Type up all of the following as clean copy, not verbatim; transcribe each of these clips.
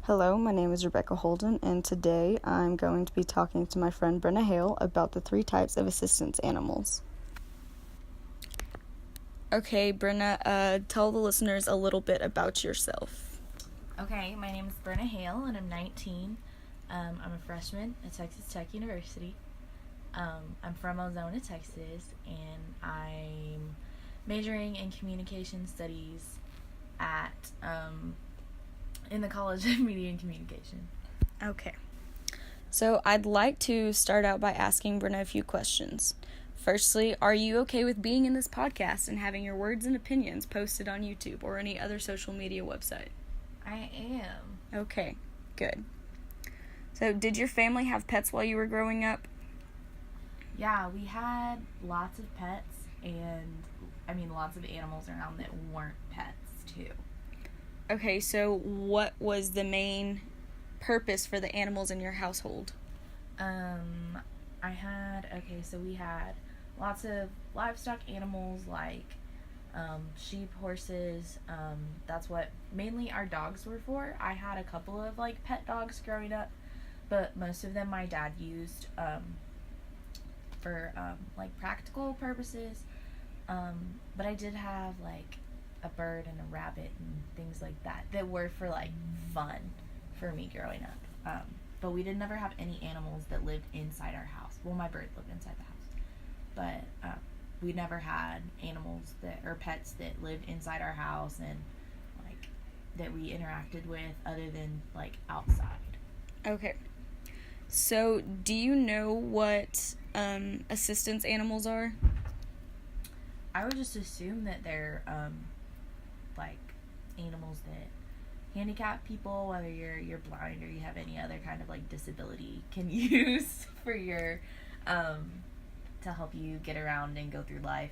Hello, my name is Rebecca Holden, and today I'm going to be talking to my friend Brenna Hale about the 3 types of assistance animals. Okay, Brenna, tell the listeners a little bit about yourself. Okay, my name is Brenna Hale, and I'm 19. I'm a freshman at Texas Tech University. I'm from Ozona, Texas, and I'm majoring in communication studies at in the College of Media and Communication. Okay. So I'd like to start out by asking Brenna a few questions. Firstly, are you okay with being in this podcast and having your words and opinions posted on YouTube or any other social media website? I am. Okay, good. So did your family have pets while you were growing up? Yeah, we had lots of pets and, lots of animals around that weren't pets, too. Okay, so what was the main purpose for the animals in your household? We had lots of livestock animals like sheep, horses. That's what mainly our dogs were for. I had a couple of pet dogs growing up, but most of them my dad used for practical purposes. But I did have a bird and a rabbit and things like that were for fun for me growing up. But we did never have any animals that lived inside our house. Well, my bird lived inside the house, but we never had animals or pets that lived inside our house and that we interacted with other than outside. Okay. So, do you know what assistance animals are? I would just assume that they're animals that handicap people, whether you're blind or you have any other kind of disability, can use for your to help you get around and go through life.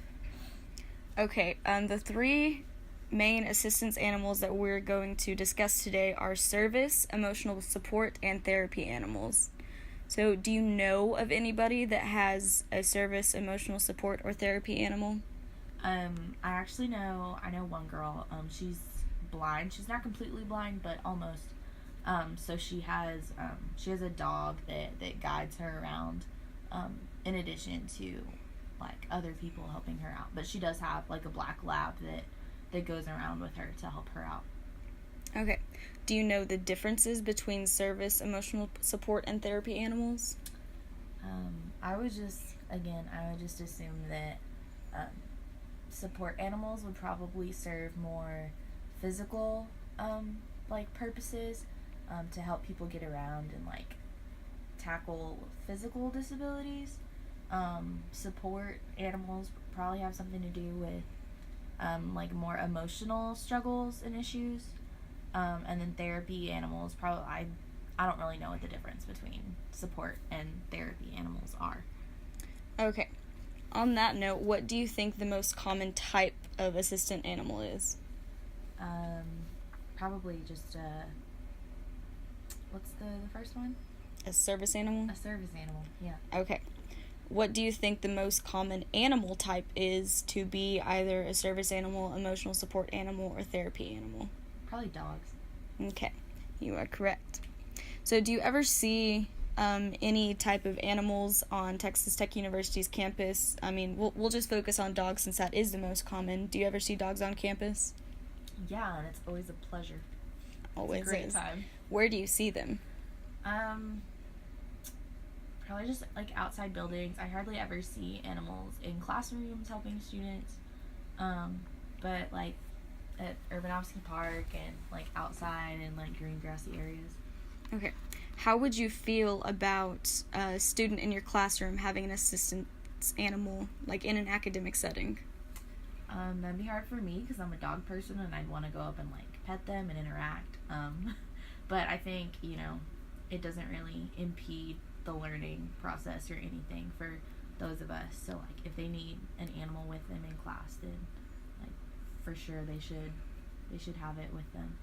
Okay, the 3 main assistance animals that we're going to discuss today are service, emotional support, and therapy animals. So, do you know of anybody that has a service, emotional support, or therapy animal? I know one girl. She's blind. She's not completely blind, but almost. So she has a dog that guides her around. In addition to other people helping her out, but she does have a black lab that goes around with her to help her out. Okay. Do you know the differences between service, emotional support, and therapy animals? I would just assume that support animals would probably serve more physical purposes to help people get around and tackle physical disabilities. Support animals probably have something to do with more emotional struggles and issues. And then therapy animals I don't really know what the difference between support and therapy animals are. Okay. On that note, what do you think the most common type of assistant animal is? Probably just what's the first one? A service animal? A service animal, yeah. Okay. What do you think the most common animal type is to be either a service animal, emotional support animal, or therapy animal? Probably dogs. Okay, you are correct. So do you ever see any type of animals on Texas Tech University's campus? We'll just focus on dogs since that is the most common. Do you ever see dogs on campus? Yeah, and it's always a pleasure. Always it's a great is. Time. Where do you see them? Probably just outside buildings. I hardly ever see animals in classrooms helping students. But at Urbanowski Park and outside in green grassy areas. Okay. How would you feel about a student in your classroom having an assistance animal in an academic setting? That'd be hard for me because I'm a dog person and I'd want to go up and pet them and interact. But I think it doesn't really impede the learning process or anything for those of us. So if they need an animal with them in class, then for sure they should have it with them.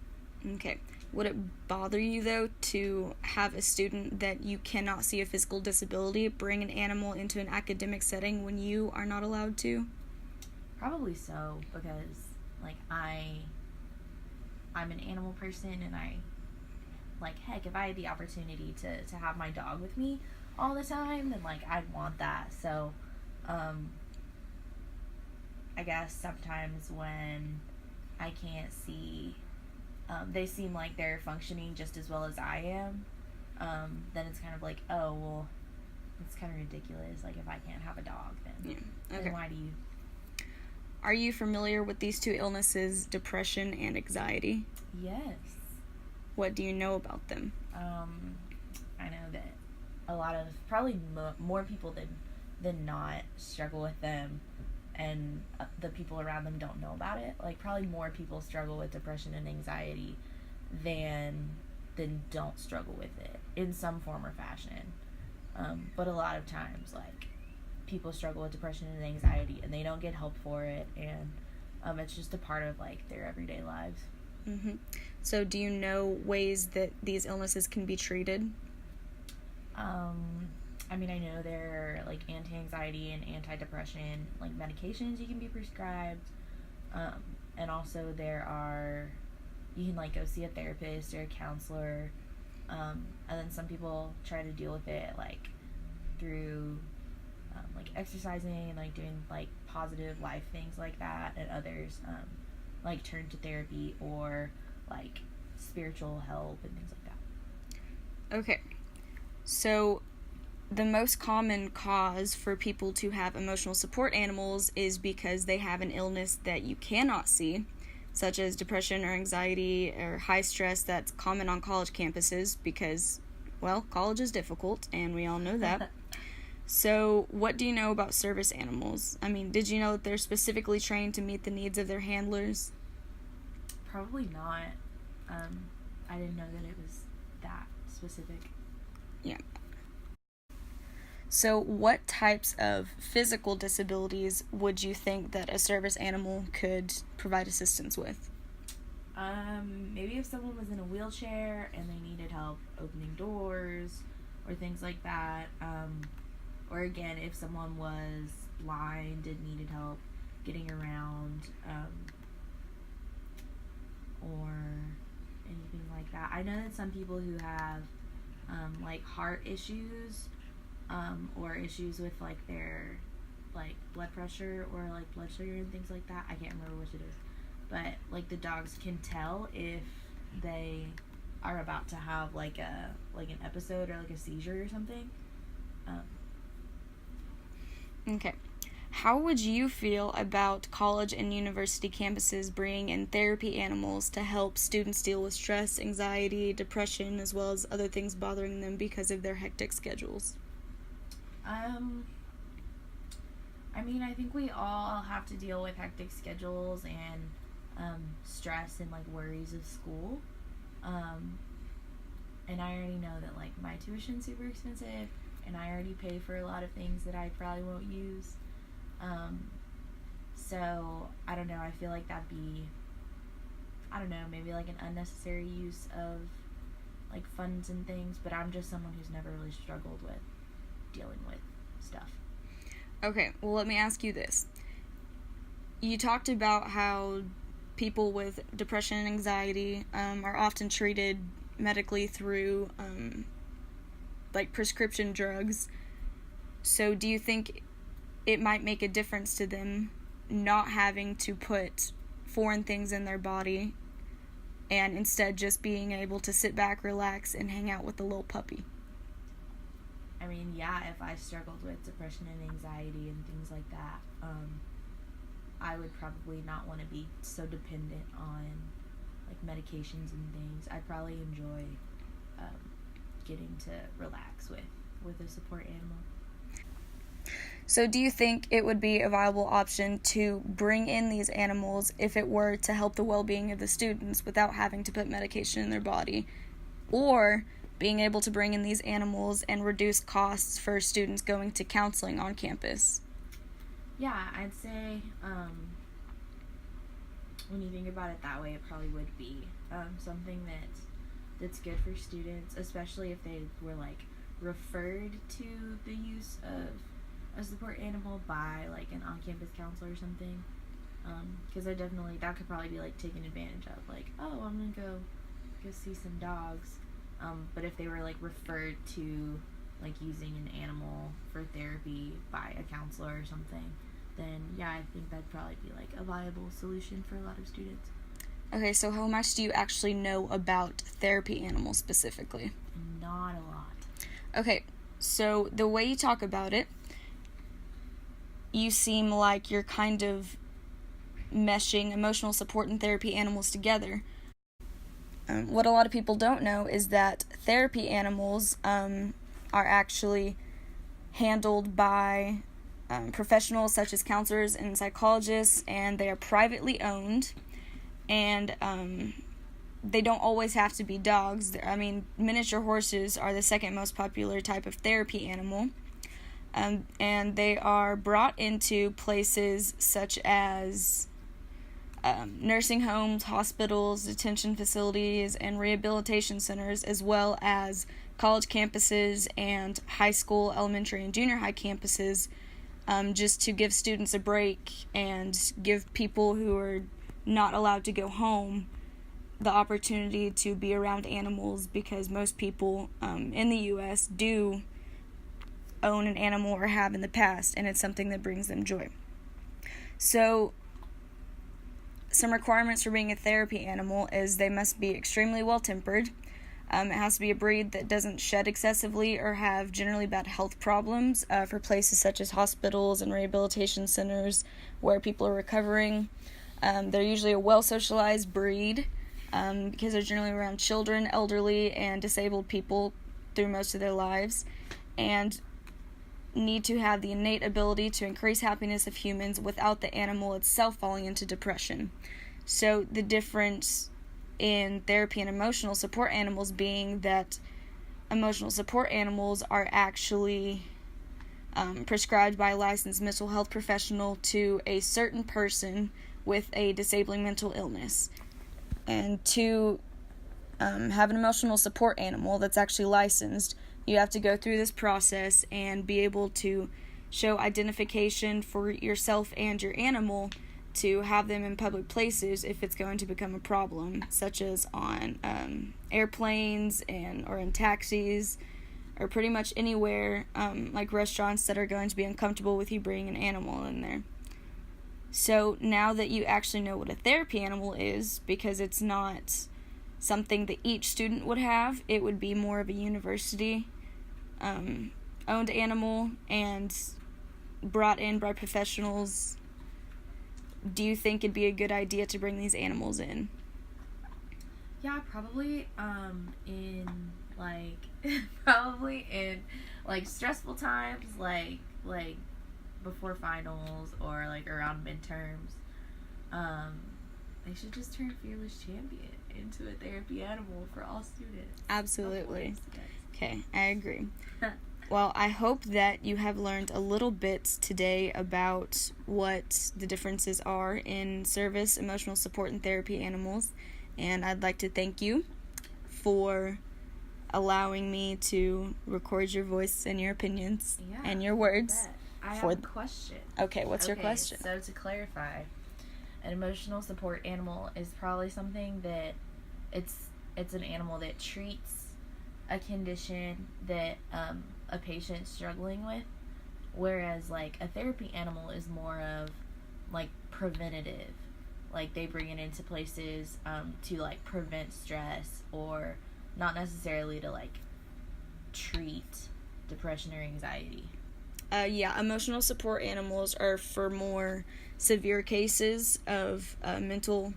Okay. Would it bother you though to have a student that you cannot see a physical disability bring an animal into an academic setting when you are not allowed to? Probably so, because I'm an animal person and I like, heck, if I had the opportunity to have my dog with me all the time, then like I'd want that. So I guess sometimes when I can't see, they seem like they're functioning just as well as I am, then it's kind of like, oh, well, it's kind of ridiculous. Like, if I can't have a dog, then why do you? Are you familiar with these two illnesses, depression and anxiety? Yes. What do you know about them? I know that a lot of, probably more people than not struggle with them, and the people around them don't know about it. Like, probably more people struggle with depression and anxiety than don't struggle with it in some form or fashion. But a lot of times, like, people struggle with depression and anxiety and they don't get help for it, and it's just a part of like their everyday lives. Mm-hmm. So do you know ways that these illnesses can be treated? I mean, I know there are like anti-anxiety and anti-depression like medications you can be prescribed, and also you can like go see a therapist or a counselor, and then some people try to deal with it like through like exercising and like doing like positive life things like that, and others like turn to therapy or like spiritual help and things like that. Okay, so the most common cause for people to have emotional support animals is because they have an illness that you cannot see, such as depression or anxiety or high stress. That's common on college campuses because, well, college is difficult and we all know that. So, what do you know about service animals? I mean, did you know that they're specifically trained to meet the needs of their handlers? Probably not. I didn't know that it was that specific. Yeah. So, what types of physical disabilities would you think that a service animal could provide assistance with? Maybe if someone was in a wheelchair and they needed help opening doors or things like that. Or again, if someone was blind and needed help getting around, or anything like that. I know that some people who have like heart issues, or issues with like their like blood pressure or like blood sugar and things like that. I can't remember which it is, but like the dogs can tell if they are about to have like an episode or like a seizure or something. Okay. How would you feel about college and university campuses bringing in therapy animals to help students deal with stress, anxiety, depression, as well as other things bothering them because of their hectic schedules? I mean, I think we all have to deal with hectic schedules and stress and like worries of school. And I already know that like my tuition's super expensive, and I already pay for a lot of things that I probably won't use. So I don't know, I feel like that'd be, I don't know, maybe like an unnecessary use of like funds and things, but I'm just someone who's never really struggled with dealing with stuff. Okay, well, let me ask you this. You talked about how people with depression and anxiety are often treated medically through like prescription drugs. So do you think it might make a difference to them not having to put foreign things in their body and instead just being able to sit back, relax, and hang out with the little puppy? I mean, yeah, if I struggled with depression and anxiety and things like that, I would probably not want to be so dependent on like medications and things. I'd probably enjoy getting to relax with a support animal. So do you think it would be a viable option to bring in these animals if it were to help the well-being of the students without having to put medication in their body? Or being able to bring in these animals and reduce costs for students going to counseling on campus? Yeah, I'd say when you think about it that way, it probably would be something that's good for students, especially if they were like referred to the use of a support animal by like an on-campus counselor or something, because that could probably be like taken advantage of, like, oh, I'm gonna go see some dogs, But if they were like referred to like using an animal for therapy by a counselor or something, then yeah, I think that'd probably be like a viable solution for a lot of students. Okay, so how much do you actually know about therapy animals specifically? Not a lot. Okay, so the way you talk about it, you seem like you're kind of meshing emotional support and therapy animals together. What a lot of people don't know is that therapy animals are actually handled by professionals such as counselors and psychologists, and they are privately owned, and they don't always have to be dogs. I mean, miniature horses are the second most popular type of therapy animal, and they are brought into places such as nursing homes, hospitals, detention facilities, and rehabilitation centers, as well as college campuses and high school, elementary, and junior high campuses, just to give students a break and give people who are not allowed to go home the opportunity to be around animals, because most people in the U.S. do own an animal or have in the past, and it's something that brings them joy. So some requirements for being a therapy animal is they must be extremely well-tempered. It has to be a breed that doesn't shed excessively or have generally bad health problems for places such as hospitals and rehabilitation centers where people are recovering. They're usually a well-socialized breed because they're generally around children, elderly, and disabled people through most of their lives, and need to have the innate ability to increase happiness of humans without the animal itself falling into depression. So the difference in therapy and emotional support animals being that emotional support animals are actually prescribed by a licensed mental health professional to a certain person with a disabling mental illness. And to have an emotional support animal that's actually licensed, you have to go through this process and be able to show identification for yourself and your animal to have them in public places if it's going to become a problem, such as on airplanes or in taxis, or pretty much anywhere, like restaurants that are going to be uncomfortable with you bringing an animal in there. So now that you actually know what a therapy animal is, because it's not something that each student would have, it would be more of a university owned animal and brought in by professionals. Do you think it'd be a good idea to bring these animals in? Yeah, probably in stressful times, like before finals or like around midterms. They should just turn Fearless Champion into a therapy animal for all students. Absolutely. Okay, I agree. Well, I hope that you have learned a little bit today about what the differences are in service, emotional support, and therapy animals. And I'd like to thank you for allowing me to record your voice and your opinions and your words. I have a question. Okay, what's your question? So to clarify, an emotional support animal is probably something that it's an animal that treats a condition that a patient's struggling with, whereas like a therapy animal is more of like preventative, like they bring it into places to like prevent stress, or not necessarily to like treat depression or anxiety. Emotional support animals are for more severe cases of mental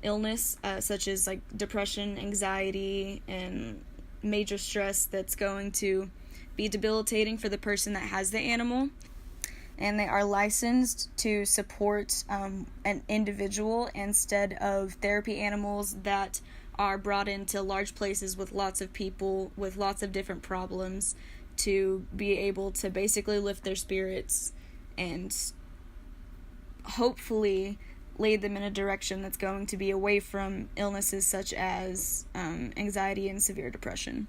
illness, such as like depression, anxiety, and major stress that's going to be debilitating for the person that has the animal. And they are licensed to support an individual instead of therapy animals that are brought into large places with lots of people with lots of different problems to be able to basically lift their spirits and hopefully lead them in a direction that's going to be away from illnesses such as anxiety and severe depression.